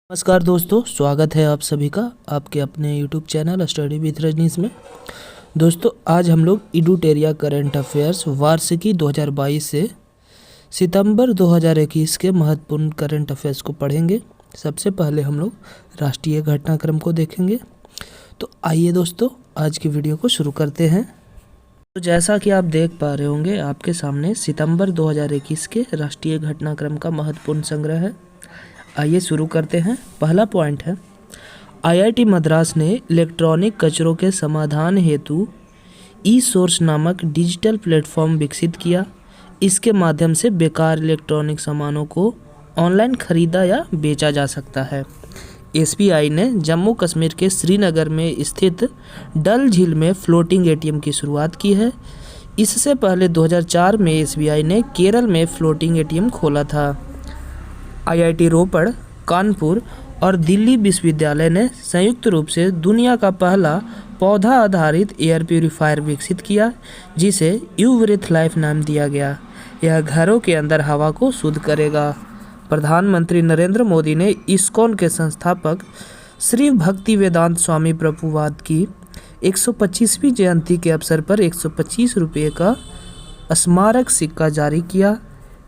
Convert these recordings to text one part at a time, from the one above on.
नमस्कार दोस्तों, स्वागत है आप सभी का आपके अपने YouTube channel study with Rajneesh में। दोस्तों, आज हम लोग इडूटेरिया करंट अफेयर्स वार्षिकी 2022 से सितंबर 2021 के महत्वपूर्ण करंट अफेयर्स को पढ़ेंगे। सबसे पहले हम लोग राष्ट्रीय घटनाक्रम को देखेंगे। तो आइए दोस्तों, आज की वीडियो को शुरू करते हैं। तो जैसा कि आप देख पा रहे होंगे, आपके सामने सितंबर 2021 के राष्ट्रीय घटनाक्रम का महत्वपूर्ण संग्रह है। आइए शुरू करते हैं। पहला पॉइंट है, आईआईटी मद्रास ने इलेक्ट्रॉनिक कचरों के समाधान हेतु ई सोर्स नामक डिजिटल प्लेटफॉर्म विकसित किया। इसके माध्यम से बेकार इलेक्ट्रॉनिक सामानों को ऑनलाइन खरीदा या बेचा जा सकता है। एसबीआई ने जम्मू कश्मीर के श्रीनगर में स्थित डल झील में फ्लोटिंग एटीएम की शुरुआत की है। इससे पहले 2004 में एसबीआई ने केरल में फ्लोटिंग एटीएम खोला था। आईआईटी रोपड़, कानपुर और दिल्ली विश्वविद्यालय ने संयुक्त रूप से दुनिया का पहला पौधा आधारित एयर प्यूरीफायर विकसित किया, जिसे यूवरेथ लाइफ नाम दिया गया। यह घरों के अंदर हवा को शुद्ध करेगा। प्रधानमंत्री नरेंद्र मोदी ने इस्कॉन के संस्थापक श्री भक्तिवेदांत स्वामी प्रभुपाद की 125वीं जयंती के अवसर पर 125 रुपये का स्मारक सिक्का जारी किया।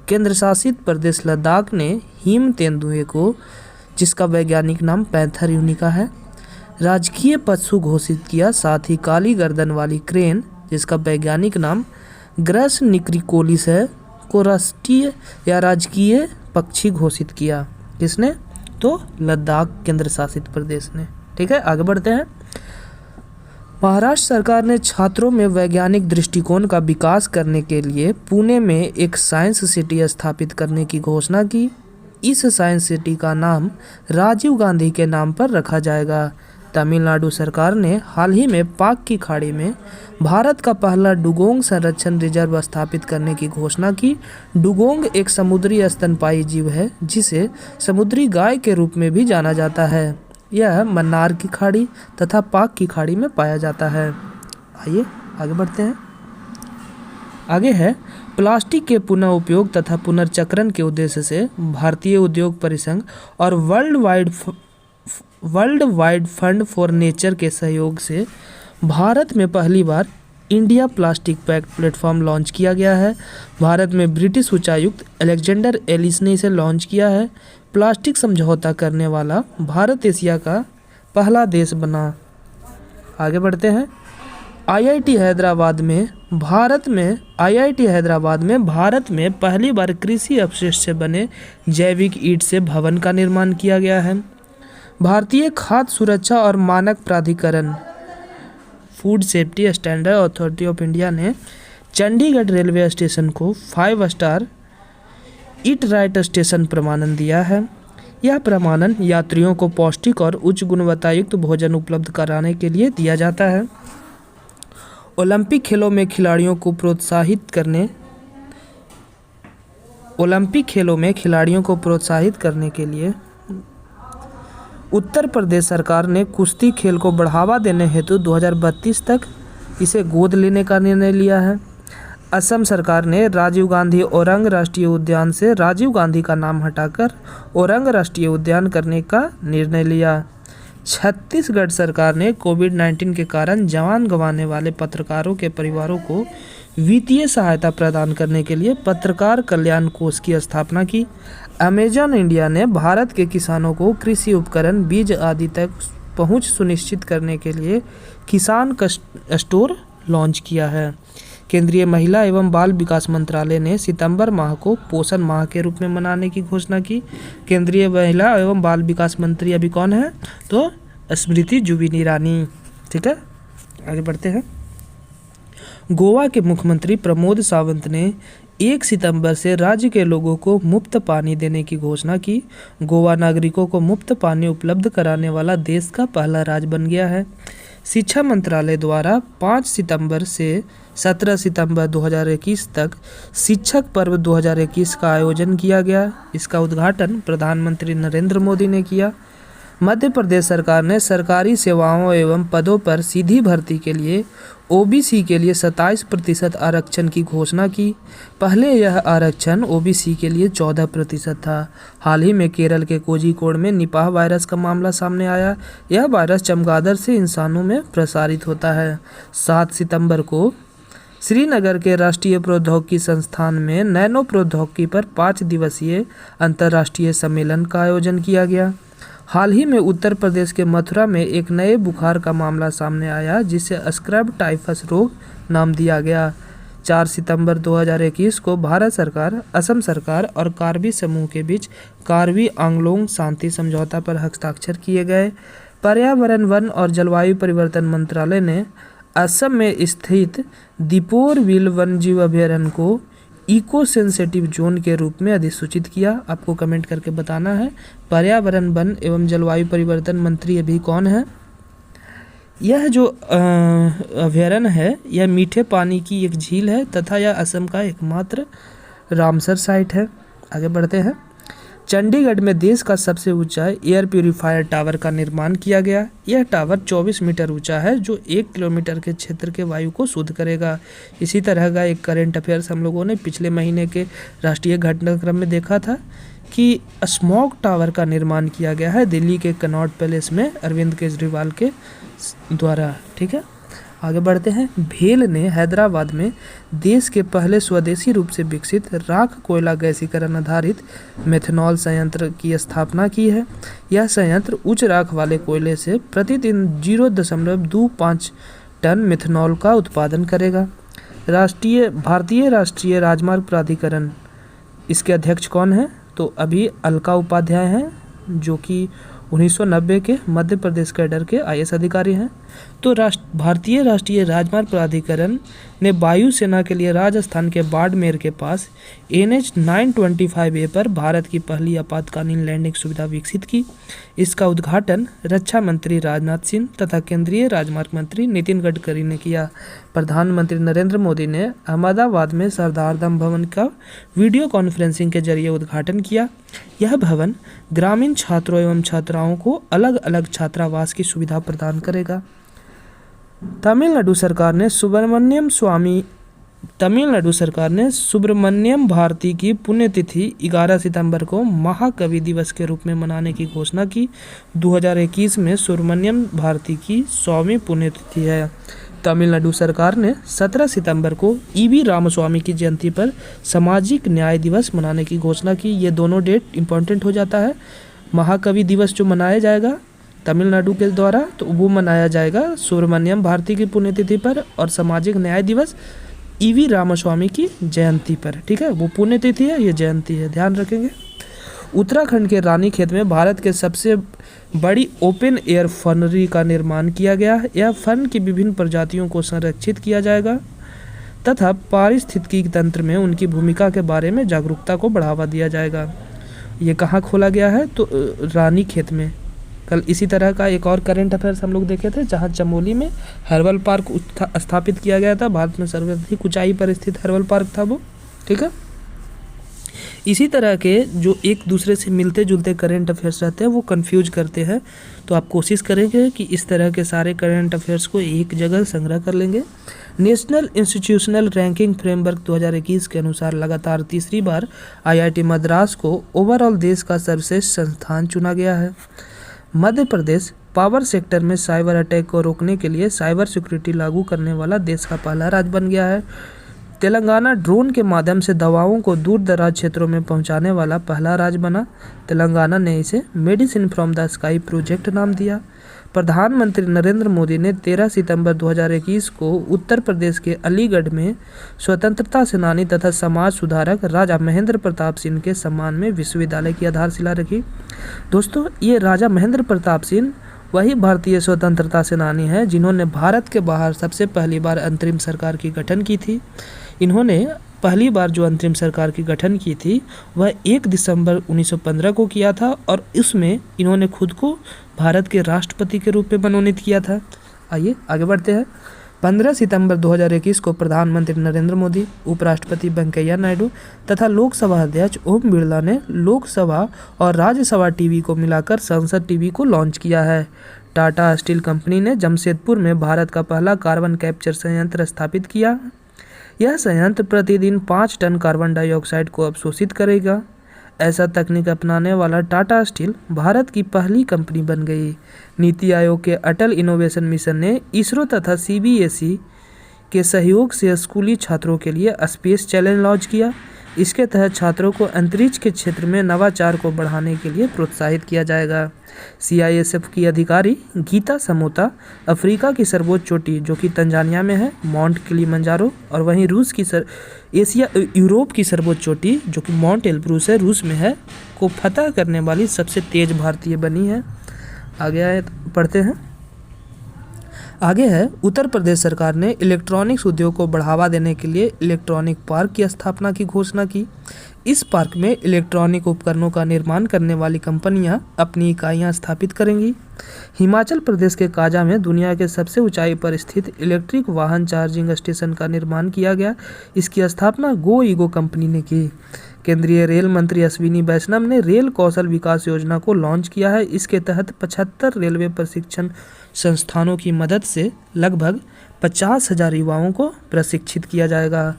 केंद्र शासित प्रदेश लद्दाख ने हिम तेंदुए को, जिसका वैज्ञानिक नाम पैंथर यूनिका है, राजकीय पशु घोषित किया। साथ ही काली गर्दन वाली क्रेन, जिसका वैज्ञानिक नाम ग्रस निक्रिकोलिस है, को राष्ट्रीय या राजकीय पक्षी घोषित किया। किसने? तो लद्दाख केंद्र शासित प्रदेश ने। ठीक है, आगे बढ़ते हैं। महाराष्ट्र सरकार ने छात्रों में वैज्ञानिक दृष्टिकोण का विकास करने के लिए पुणे में एक साइंस सिटी स्थापित करने की घोषणा की। इस साइंस सिटी का नाम राजीव गांधी के नाम पर रखा जाएगा। तमिलनाडु सरकार ने हाल ही में पाक की खाड़ी में भारत का पहला डुगोंग संरक्षण रिजर्व स्थापित करने की घोषणा की। डुगोंग एक समुद्री स्तनपायी जीव है, जिसे समुद्री गाय के रूप में भी जाना जाता है। यह मन्नार की खाड़ी तथा पाक की खाड़ी में पाया जाता है। आइए आगे बढ़ते हैं। आगे है, प्लास्टिक के पुनः उपयोग तथा पुनर्चक्रण के उद्देश्य से भारतीय उद्योग परिसंघ और World Wide Fund for Nature के सहयोग से भारत में पहली बार India plastic pact platform launch किया गया है। भारत में ब्रिटिश उच्चायुक्त अलेक्जेंडर एलिस ने इसे लॉन्च किया है। प्लास्टिक समझौता करने वाला भारत एशिया का पहला देश बना। आगे बढ़ते हैं। आईआईटी हैदराबाद में भारत में पहली बार कृषि अपशिष्ट से बने जैविक ईंट से भवन का निर्माण किया गया है। भारतीय खाद्य सुरक्षा और मानक प्राधिकरण food safety standard authority of India ने चंडीगढ़ रेलवे स्टेशन को 5 स्टार ईट राइट स्टेशन प्रमाणन दिया है। यह प्रमाणन यात्रियों को पौष्टिक और उच्च गुणवत्तायुक्त भोजन उपलब्ध कराने के लिए दिया जाता है। ओलंपिक खेलों में खिलाड़ियों को प्रोत्साहित करने के लिए उत्तर प्रदेश सरकार ने कुश्ती खेल को बढ़ावा देने हेतु 2032 तक इसे गोद लेने का निर्णय लिया है। असम सरकार ने राजीव गांधी ओरंग राष्ट्रीय उद्यान से राजीव गांधी का नाम हटाकर ओरंग राष्ट्रीय उद्यान करने का निर्णय लिया। छत्तीसगढ़ सरकार ने कोविड-19 के कारण जान गंवाने वाले पत्रकारों के परिवारों को वित्तीय सहायता प्रदान करने के लिए पत्रकार कल्याण कोष की स्थापना की। अमेजन इंडिया ने भारत के किसानों को कृषि उपकरण, बीज आदि तक पहुंच सुनिश्चित करने के लिए किसान स्टोर लॉन्च किया है। केंद्रीय महिला एवं बाल विकास मंत्रालय ने सितंबर माह को पोषण माह के रूप में मनाने की घोषणा की। केंद्रीय महिला एवं बाल विकास मंत्री अभी कौन है? तो स्मृति जुबिन ईरानी। ठीक है, आगे बढ़ते हैं। गोवा के मुख्यमंत्री प्रमोद सावंत ने 1 सितंबर से राज्य के लोगों को मुफ्त पानी देने की घोषणा की। गोवा नागरिकों को मुफ्त पानी उपलब्ध कराने वाला देश का पहला राज्य बन गया है। शिक्षा मंत्रालय द्वारा 5 सितंबर से 17 सितंबर 2021 तक शिक्षक पर्व 2021 का आयोजन किया गया। इसका उद्घाटन प्रधानमंत्री नरेंद्र मोदी ने किया। मध्य प्रदेश सरकार ने सरकारी सेवाओं एवं पदों पर सीधी भर्ती के लिए ओबीसी के लिए 27% आरक्षण की घोषणा की। पहले यह आरक्षण ओबीसी के लिए 14% था। हाल ही में केरल के कोझिकोड में निपाह वायरस का मामला सामने आया। यह वायरस चमगादड़ से इंसानों में प्रसारित होता है। 7 सितंबर को श्रीनगर के राष्ट्रीय प्रौद्योगिकी संस्थान में नैनो प्रौद्योगिकी पर 5 दिवसीय अंतर्राष्ट्रीय सम्मेलन का आयोजन किया गया। हाल ही में उत्तर प्रदेश के मथुरा में एक नए बुखार का मामला सामने आया जिसे स्क्रब टाइफस रोग नाम दिया गया। 4 सितंबर 2021 को भारत सरकार, असम सरकार और कार्बी समूह के बीच कार्बी आंगलोंग शांति समझौता पर हस्ताक्षर किए गए। पर्यावरण, वन और जलवायु परिवर्तन मंत्रालय ने असम में स्थित दीपोर बिल वन्यजीव अभयारण्य को इको सेंसिटिव जोन के रूप में अधिसूचित किया। आपको कमेंट करके बताना है पर्यावरण, वन एवं जलवायु परिवर्तन मंत्री अभी कौन है। यह जो अभयारण्य है यह मीठे पानी की एक झील है तथा यह असम का एकमात्र रामसर साइट है। आगे बढ़ते हैं। चंडीगढ़ में देश का सबसे ऊंचा एयर प्यूरीफायर टावर का निर्माण किया गया। यह टावर 24 मीटर ऊंचा है जो 1 किलोमीटर के क्षेत्र के वायु को शुद्ध करेगा। इसी तरह का एक करंट अफेयर्स हम लोगों ने पिछले महीने के राष्ट्रीय घटनाक्रम में देखा था कि स्मॉग टावर का निर्माण किया गया है दिल्ली के कनॉट पैलेस में अरविंद केजरीवाल के द्वारा। ठीक है, आगे बढ़ते हैं। भेल ने हैदराबाद में देश के पहले स्वदेशी रूप से विकसित राख कोयला गैसीकरण आधारित मेथनॉल संयंत्र की स्थापना की है। यह संयंत्र उच्च राख वाले कोयले से प्रतिदिन 0.25 टन मेथनॉल का उत्पादन करेगा। भारतीय राष्ट्रीय राजमार्ग प्राधिकरण, इसके अध्यक्ष कौन है? तो अभी अलका उपाध्याय हैं जो कि 1990 के मध्य प्रदेश कैडर के आईएएस अधिकारी हैं। तो भारतीय राष्ट्रीय राजमार्ग प्राधिकरण ने वायुसेना के लिए राजस्थान के बाड़मेर के पास NH 925A पर भारत की पहली आपातकालीन लैंडिंग सुविधा विकसित की। इसका उद्घाटन रक्षा मंत्री राजनाथ सिंह तथा केंद्रीय राजमार्ग मंत्री नितिन गडकरी ने किया। प्रधानमंत्री नरेंद्र मोदी ने अहमदाबाद में सरदार धाम भवन का वीडियो कॉन्फ्रेंसिंग के जरिए उद्घाटन किया। यह भवन ग्रामीण छात्रों एवं छात्राओं को अलग अलग छात्रावास की सुविधा प्रदान करेगा। तमिलनाडु सरकार ने सुब्रमण्यम भारती की पुण्यतिथि 11 सितंबर को महाकवि दिवस के रूप में मनाने की घोषणा की। 2021 में सुब्रमण्यम भारती की 100वीं पुण्यतिथि है। तमिलनाडु सरकार ने 17 सितंबर को ईवी रामस्वामी की जयंती पर सामाजिक न्याय दिवस मनाने की घोषणा की। ये दोनों डेट इम्पोर्टेंट हो जाता है। महाकवि दिवस जो मनाया जाएगा तमिलनाडु के द्वारा तो वो मनाया जाएगा सुब्रमण्यम भारती की पुण्यतिथि पर, और सामाजिक न्याय दिवस ईवी रामस्वामी की जयंती पर। ठीक है, वो पुण्यतिथि है, ये जयंती है, ध्यान रखेंगे। उत्तराखंड के रानीखेत में भारत के सबसे बड़ी ओपन एयर फर्नरी का निर्माण किया गया है। यह फर्न की विभिन्न प्रजातियों को संरक्षित किया जाएगा तथा पारिस्थितिकी तंत्र में उनकी भूमिका के बारे में जागरूकता को बढ़ावा दिया जाएगा। ये कहाँ खोला गया है? तो रानीखेत में। कल इसी तरह का एक और करंट अफेयर्स हम लोग देखे थे जहाँ चमोली में हर्बल पार्क स्थापित किया गया था। भारत में सर्वाधिक ऊंचाई पर स्थित हर्बल पार्क था वो। ठीक है, इसी तरह के जो एक दूसरे से मिलते जुलते करंट अफेयर्स रहते हैं वो कंफ्यूज करते हैं, तो आप कोशिश करेंगे कि इस तरह के सारे करंट अफेयर्स को एक जगह संग्रह कर लेंगे। नेशनल इंस्टीट्यूशनल रैंकिंग फ्रेमवर्क 2021 के अनुसार लगातार तीसरी बार IIT मद्रास को ओवरऑल देश का सर्वश्रेष्ठ संस्थान चुना गया है। मध्य प्रदेश पावर सेक्टर में साइबर अटैक को रोकने के लिए साइबर सिक्योरिटी लागू करने वाला देश का पहला राज्य बन गया है। तेलंगाना ड्रोन के माध्यम से दवाओं को दूर दराज क्षेत्रों में पहुंचाने वाला पहला राज्य बना। तेलंगाना ने इसे medicine from the sky project नाम दिया। प्रधानमंत्री नरेंद्र मोदी ने 13 सितंबर 2021 को उत्तर प्रदेश के अलीगढ़ में स्वतंत्रता सेनानी तथा समाज सुधारक राजा महेंद्र प्रताप सिंह के सम्मान में विश्वविद्यालय की आधारशिला रखी। दोस्तों, ये राजा महेंद्र प्रताप सिंह वही भारतीय स्वतंत्रता सेनानी हैं जिन्होंने भारत के बाहर सबसे पहली बार अंतरिम सरकार की गठन की थी। इन्होंने पहली बार जो अंतरिम सरकार की गठन की थी वह 1 दिसंबर 1915 को किया था और इसमें इन्होंने खुद को भारत के राष्ट्रपति के रूप में मनोनीत किया था। आइए आगे बढ़ते हैं। 15 सितंबर 2021 को प्रधानमंत्री नरेंद्र मोदी, उपराष्ट्रपति वेंकैया नायडू तथा लोकसभा अध्यक्ष ओम बिरला ने लोकसभा और राज्यसभा टीवी को मिलाकर संसद टीवी को लॉन्च किया है। टाटा स्टील कंपनी ने जमशेदपुर में भारत का पहला कार्बन कैप्चर संयंत्र स्थापित किया। यह संयंत्र प्रतिदिन 5 टन कार्बन डाइऑक्साइड को अवशोषित करेगा। ऐसा तकनीक अपनाने वाला टाटा स्टील भारत की पहली कंपनी बन गई। नीति आयोग के अटल इनोवेशन मिशन ने इसरो तथा CBSE के सहयोग से स्कूली छात्रों के लिए स्पेस चैलेंज लॉन्च किया। इसके तहत छात्रों को अंतरिक्ष के क्षेत्र में नवाचार को बढ़ाने के लिए प्रोत्साहित किया जाएगा। CISF की अधिकारी गीता समोता अफ्रीका की सर्वोच्च चोटी जो कि तंजानिया में है, माउंट किलिमंजारो, और वहीं यूरोप की सर्वोच्च चोटी जो कि माउंट एल्ब्रूस है, रूस में है, को फतह करने वाली सबसे तेज भारतीय बनी है। आगे पढ़ते हैं। आगे है, उत्तर प्रदेश सरकार ने इलेक्ट्रॉनिक्स उद्योग को बढ़ावा देने के लिए इलेक्ट्रॉनिक पार्क की स्थापना की घोषणा की। इस पार्क में इलेक्ट्रॉनिक उपकरणों का निर्माण करने वाली कंपनियां अपनी इकाइयां स्थापित करेंगी। हिमाचल प्रदेश के काजा में दुनिया के सबसे ऊंचाई पर स्थित इलेक्ट्रिक वाहन चार्जिंग स्टेशन का निर्माण किया गया। इसकी स्थापना गोइगो कंपनी ने की। केंद्रीय रेल मंत्री अश्विनी वैष्णव ने रेल कौशल विकास योजना को लॉन्च किया है। इसके तहत 75 रेलवे प्रशिक्षण संस्थानों की मदद से लगभग 50,000 युवाओं को प्रशिक्षित किया जाएगा।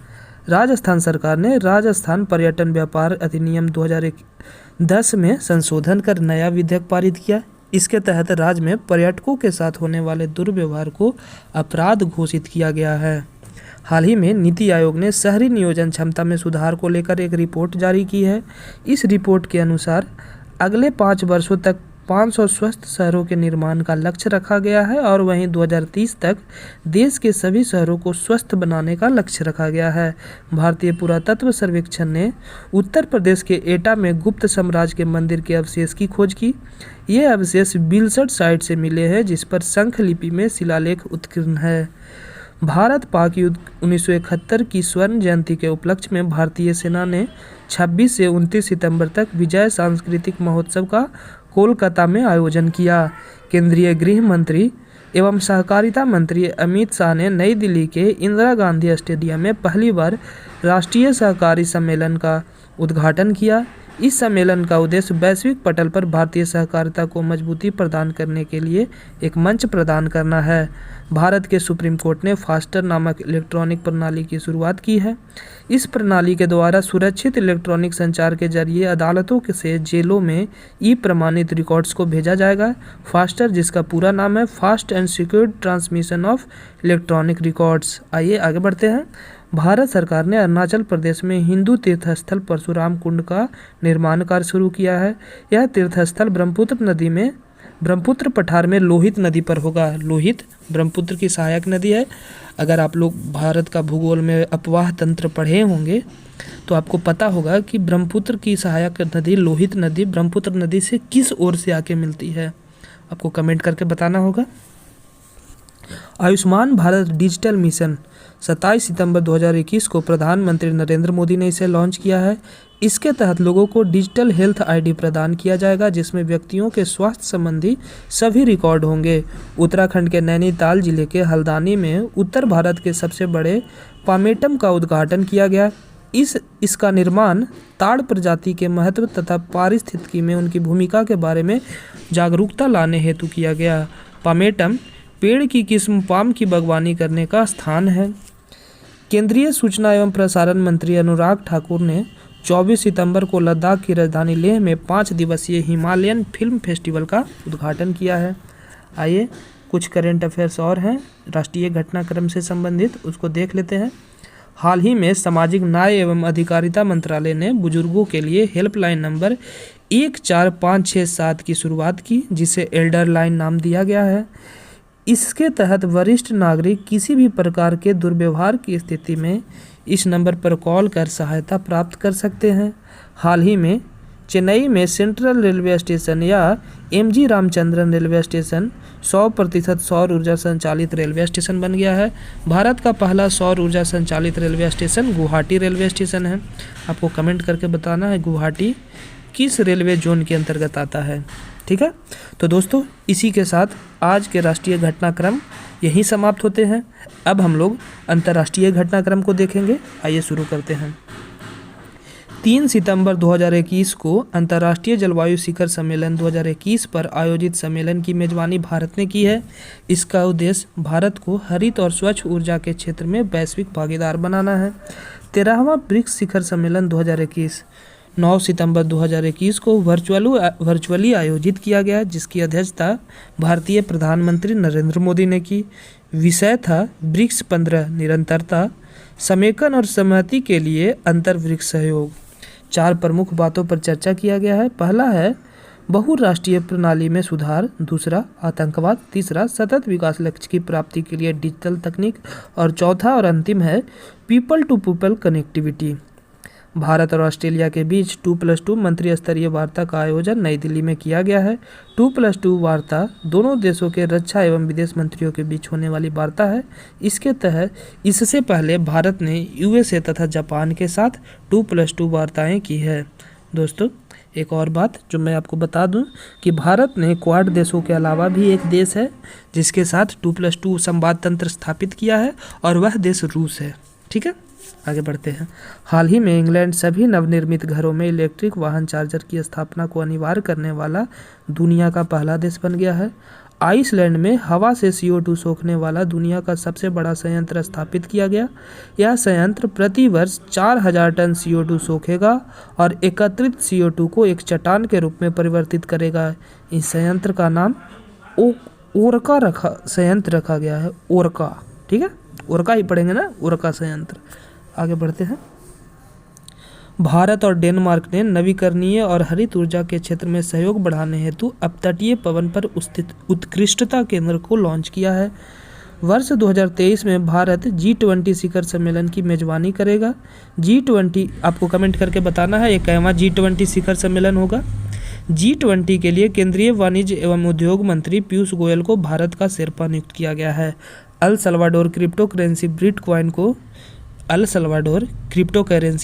राजस्थान सरकार ने राजस्थान पर्यटन व्यापार अधिनियम 2010 में संशोधन कर नया विधेयक पारित किया। इसके तहत राज्य में पर्यटकों के साथ होने वाले दुर्व्यवहार को अपराध घोषित किया गया है। हाल ही में नीति आयोग ने शहरी नियोजन क्षमता में सुधार को लेकर एक रिपोर्ट जारी की है। इस रिपोर्ट के अनुसार अगले 5 वर्षों तक 500 स्वस्थ शहरों के निर्माण का लक्ष्य रखा गया है और वहीं 2030 तक देश के सभी शहरों को स्वस्थ बनाने का लक्ष्य रखा गया है। भारतीय पुरातत्व सर्वेक्षण ने उत्तर प्रदेश के एटा में गुप्त साम्राज्य के मंदिर के अवशेष की खोज की। ये अवशेष बिलसट साइट से मिले हैं जिस पर शंख लिपि में शिलालेख उत्कीर्ण है। भारत पाक युद्ध 1971 की स्वर्ण जयंती के उपलक्ष्य में भारतीय सेना ने 26 से 29 सितंबर तक विजय सांस्कृतिक महोत्सव का कोलकाता में आयोजन किया। केंद्रीय गृह मंत्री एवं सहकारिता मंत्री अमित शाह ने नई दिल्ली के इंदिरा गांधी स्टेडियम में पहली बार राष्ट्रीय सहकारी सम्मेलन का उद्घाटन किया। इस सम्मेलन का उद्देश्य वैश्विक पटल पर भारतीय सहकारिता को मजबूती प्रदान करने के लिए एक मंच प्रदान करना है। भारत के सुप्रीम कोर्ट ने फास्टर नामक इलेक्ट्रॉनिक प्रणाली की शुरुआत की है। इस प्रणाली के द्वारा सुरक्षित इलेक्ट्रॉनिक संचार के जरिए अदालतों से जेलों में प्रमाणित रिकॉर्ड्स को भेजा जाएगा। फास्टर, जिसका पूरा नाम है fast and secured transmission of electronic records. आइए आगे बढ़ते हैं। भारत सरकार ने अरुणाचल प्रदेश में हिंदू तीर्थस्थल परशुराम कुंड का निर्माण कार्य शुरू किया है। यह तीर्थस्थल ब्रह्मपुत्र पठार में लोहित नदी पर होगा। लोहित ब्रह्मपुत्र की सहायक नदी है। अगर आप लोग भारत का भूगोल में अपवाह तंत्र पढ़े होंगे तो आपको पता होगा कि ब्रह्मपुत्र की सहायक नदी लोहित नदी ब्रह्मपुत्र नदी से किस ओर से आके मिलती है, आपको कमेंट करके बताना होगा। आयुष्मान भारत डिजिटल मिशन 27 सितंबर 2021 को प्रधानमंत्री नरेंद्र मोदी ने इसे लॉन्च किया है। इसके तहत लोगों को डिजिटल हेल्थ ID प्रदान किया जाएगा जिसमें व्यक्तियों के स्वास्थ्य संबंधी सभी रिकॉर्ड होंगे। उत्तराखंड के नैनीताल जिले के हल्द्वानी में उत्तर भारत के सबसे बड़े पामेटम का उद्घाटन किया गया। इसका निर्माण ताड़ प्रजाति के महत्व तथा पारिस्थितिकी में उनकी भूमिका के बारे में जागरूकता लाने हेतु किया गया। पामेटम पेड़ की किस्म पाम की बागवानी करने का स्थान है। केंद्रीय सूचना एवं प्रसारण मंत्री अनुराग ठाकुर ने 24 सितंबर को लद्दाख की राजधानी लेह में 5 दिवसीय हिमालयन फिल्म फेस्टिवल का उद्घाटन किया है। आइए कुछ करंट अफेयर्स और हैं राष्ट्रीय घटनाक्रम से संबंधित, उसको देख लेते हैं। हाल ही में सामाजिक न्याय एवं अधिकारिता मंत्रालय ने बुजुर्गों के लिए हेल्पलाइन नंबर 14567 की शुरुआत की, जिसे एल्डर लाइन नाम दिया गया है। इसके तहत वरिष्ठ नागरिक किसी भी प्रकार के दुर्व्यवहार की स्थिति में इस नंबर पर कॉल कर सहायता प्राप्त कर सकते हैं। हाल ही में चेन्नई में सेंट्रल रेलवे स्टेशन या MG रामचंद्रन रेलवे स्टेशन 100% सौर ऊर्जा संचालित रेलवे स्टेशन बन गया है। भारत का पहला सौर ऊर्जा संचालित railway station Guwahati railway station है। आपको कमेंट करके बताना है गुवाहाटी किस रेलवे जोन के अंतर्गत आता है, ठीक है। तो दोस्तों इसी के साथ आज के राष्ट्रीय घटनाक्रम यहीं समाप्त होते हैं। अब हम लोग अंतर्राष्ट्रीय घटनाक्रम को देखेंगे। आइए शुरू करते हैं। 3 सितंबर 2021 को अंतर्राष्ट्रीय जलवायु शिखर सम्मेलन 2021 पर आयोजित सम्मेलन की मेजबानी भारत ने की है। इसका उद्देश्य भारत को हरित और स्वच्छ ऊर्जा के क्षेत्र में वैश्विक भागीदार बनाना है। 13वां ब्रिक्स शिखर सम्मेलन 2021 9 सितंबर 2021 को वर्चुअली आयोजित किया गया, जिसकी अध्यक्षता भारतीय प्रधानमंत्री नरेंद्र मोदी ने की। विषय था ब्रिक्स 15 निरंतरता, समेकन और सहमति के लिए अंतर ब्रिक्स सहयोग। 4 प्रमुख बातों पर चर्चा किया गया है। पहला है बहुराष्ट्रीय प्रणाली में सुधार, दूसरा आतंकवाद, तीसरा सतत विकास लक्ष्य की प्राप्ति के लिए डिजिटल तकनीक और चौथा और अंतिम है people to people connectivity. Bharat और ऑस्ट्रेलिया के बीच 2+2 मंत्री स्तरीय वार्ता का आयोजन नई दिल्ली में किया गया है। 2+2 वार्ता दोनों देशों के रक्षा एवं विदेश मंत्रियों के बीच होने वाली वार्ता है। इसके तहत इससे पहले भारत ने यूएसए तथा जापान के साथ 2+2 वार्ताएं की है। दोस्तों, एक और बात जो मैं आपको बता दूं कि भारत ने क्वाड देशों के अलावा भी एक देश है जिसके साथ 2+2 संवाद तंत्र स्थापित किया है, और वह देश रूस है। ठीक है, आगे बढ़ते हैं। हाल ही में इंग्लैंड सभी नवनिर्मित घरों में इलेक्ट्रिक वाहन चार्जर की स्थापना को अनिवार्य करने वाला दुनिया का पहला देश बन गया है। आइसलैंड में हवा से CO2 सोखने वाला दुनिया का सबसे बड़ा संयंत्र स्थापित किया गया। यह संयंत्र प्रति वर्ष 4000 टन CO2 सोखेगा और एकत्रित CO2 को एक चट्टान के रूप में परिवर्तित करेगा। इस संयंत्र का नाम ओरका संयंत्र रखा गया है। ओरका, ठीक है, ओरका ही पढ़ेंगे ना, ओरका संयंत्र। आगे बढ़ते हैं। भारत और डेनमार्क ने नवीकरणीय और हरित ऊर्जा के क्षेत्र में सहयोग बढ़ाने हेतु अपतटीय पवन पर स्थित उत्कृष्टता केंद्र को लॉन्च किया है। वर्ष 2023 में भारत G20 शिखर सम्मेलन की मेजबानी करेगा। G20 आपको कमेंट करके बताना है, ये कहवा G20 शिखर सम्मेलन होगा। G20 के लिए केंद्रीय वाणिज्य एवं उद्योग मंत्री पीयूष गोयल को भारत का शेरपा नियुक्त किया गया है। El Salvador crypto currency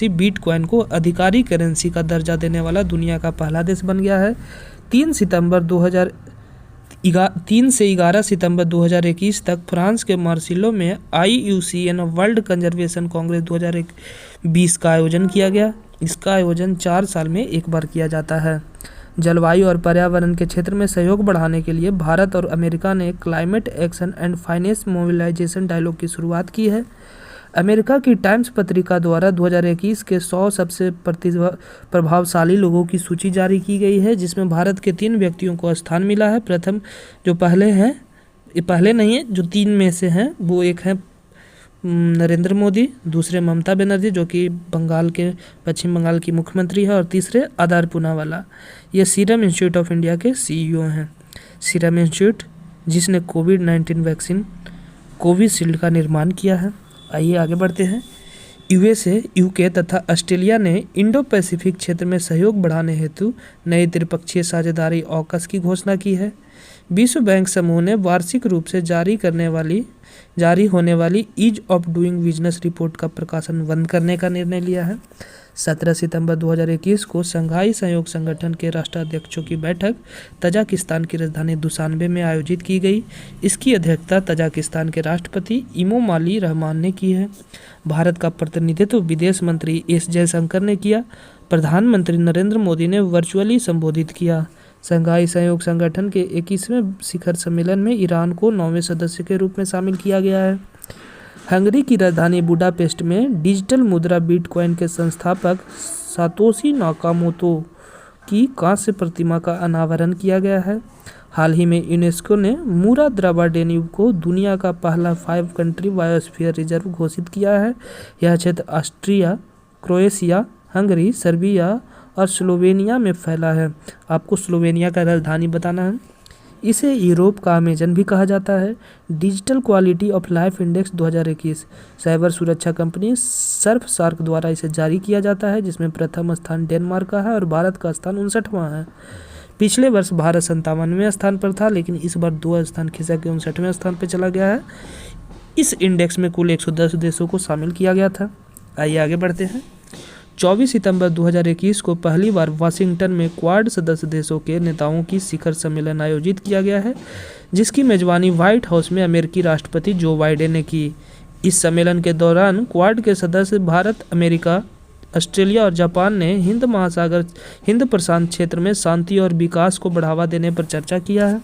bitcoin को आधिकारिक करेंसी का दर्जा देने वाला दुनिया का पहला देश बन गया है। 3 से 11 सितंबर 2021 तक फ्रांस के मार्सिलो में IUCN वर्ल्ड कंजर्वेशन कांग्रेस 2020 का आयोजन किया गया। इसका आयोजन 4 साल में एक बार किया जाता है। जलवायु और पर्यावरण के क्षेत्र में सहयोग बढ़ाने के लिए भारत और अमेरिका ने climate action and finance mobilisation dialogue की शुरुआत की है। अमेरिका की टाइम्स पत्रिका द्वारा 2021 के 100 सबसे प्रभावशाली लोगों की सूची जारी की गई है, जिसमें भारत के 3 व्यक्तियों को स्थान मिला है। प्रथम जो पहले नहीं है, जो 3 में से हैं, वो एक है नरेंद्र मोदी, दूसरे ममता बनर्जी जो कि पश्चिम बंगाल की मुख्यमंत्री है, और तीसरे आधार पूनावाला, ये सीरम इंस्टीट्यूट ऑफ इंडिया के CEO हैं। सीरम इंस्टीट्यूट जिसने कोविड-19 वैक्सीन कोविशील्ड का निर्माण किया है। आइए आगे बढ़ते हैं। USA, UK तथा ऑस्ट्रेलिया ने इंडो पैसिफिक क्षेत्र में सहयोग बढ़ाने हेतु नई त्रिपक्षीय साझेदारी ऑकस की घोषणा की है। विश्व बैंक समूह ने वार्षिक रूप से जारी होने वाली ease of doing business report का प्रकाशन बंद करने का निर्णय लिया है। 17 सितंबर 2021 को शंघाई सहयोग संगठन के राष्ट्राध्यक्षों की बैठक तजाकिस्तान की राजधानी दुशान्बे में आयोजित की गई। इसकी अध्यक्षता तजाकिस्तान के राष्ट्रपति इमोमाली रहमान ने की है। भारत का प्रतिनिधित्व विदेश मंत्री S जयशंकर ने किया। प्रधानमंत्री नरेंद्र मोदी ने वर्चुअली संबोधित किया। शंघाई सहयोग संगठन के 21वें शिखर सम्मेलन में ईरान को 9वें सदस्य के रूप में शामिल किया गया है। हंगरी की राजधानी बुडापेस्ट में डिजिटल मुद्रा बिटकॉइन के संस्थापक सातोशी नाकामोतो की कांस्य प्रतिमा का अनावरण किया गया है। हाल ही में यूनेस्को ने मूरा द्रावा डेन्यूब को दुनिया का पहला 5 कंट्री बायोस्फीयर रिजर्व घोषित किया है। यह क्षेत्र ऑस्ट्रिया, क्रोएशिया, हंगरी, सर्बिया और स्लोवेनिया में फैला है। आपको स्लोवेनिया का राजधानी बताना है। इसे यूरोप का अमेजन भी कहा जाता है। Digital quality of life index 2021 cyber सुरक्षा कंपनी सर्फसार्क द्वारा इसे जारी किया जाता है, जिसमें प्रथम स्थान डेनमार्क का है और भारत का स्थान 59वां है। पिछले वर्ष भारत 57वें स्थान पर था, लेकिन इस बार 2 स्थान खिसक के 59वें स्थान पर चला गया है। इस इंडेक्स में कुल 110 देशों को शामिल किया गया था। आइए आगे बढ़ते हैं। 24 सितंबर 2021 को पहली बार वाशिंगटन में क्वाड सदस्य देशों के नेताओं की शिखर सम्मेलन आयोजित किया गया है, जिसकी मेजबानी व्हाइट हाउस में अमेरिकी राष्ट्रपति जो बाइडेन ने की। इस सम्मेलन के दौरान क्वाड के सदस्य भारत, अमेरिका, ऑस्ट्रेलिया और जापान ने हिंद प्रशांत क्षेत्र में शांति और विकास को बढ़ावा देने पर चर्चा किया है।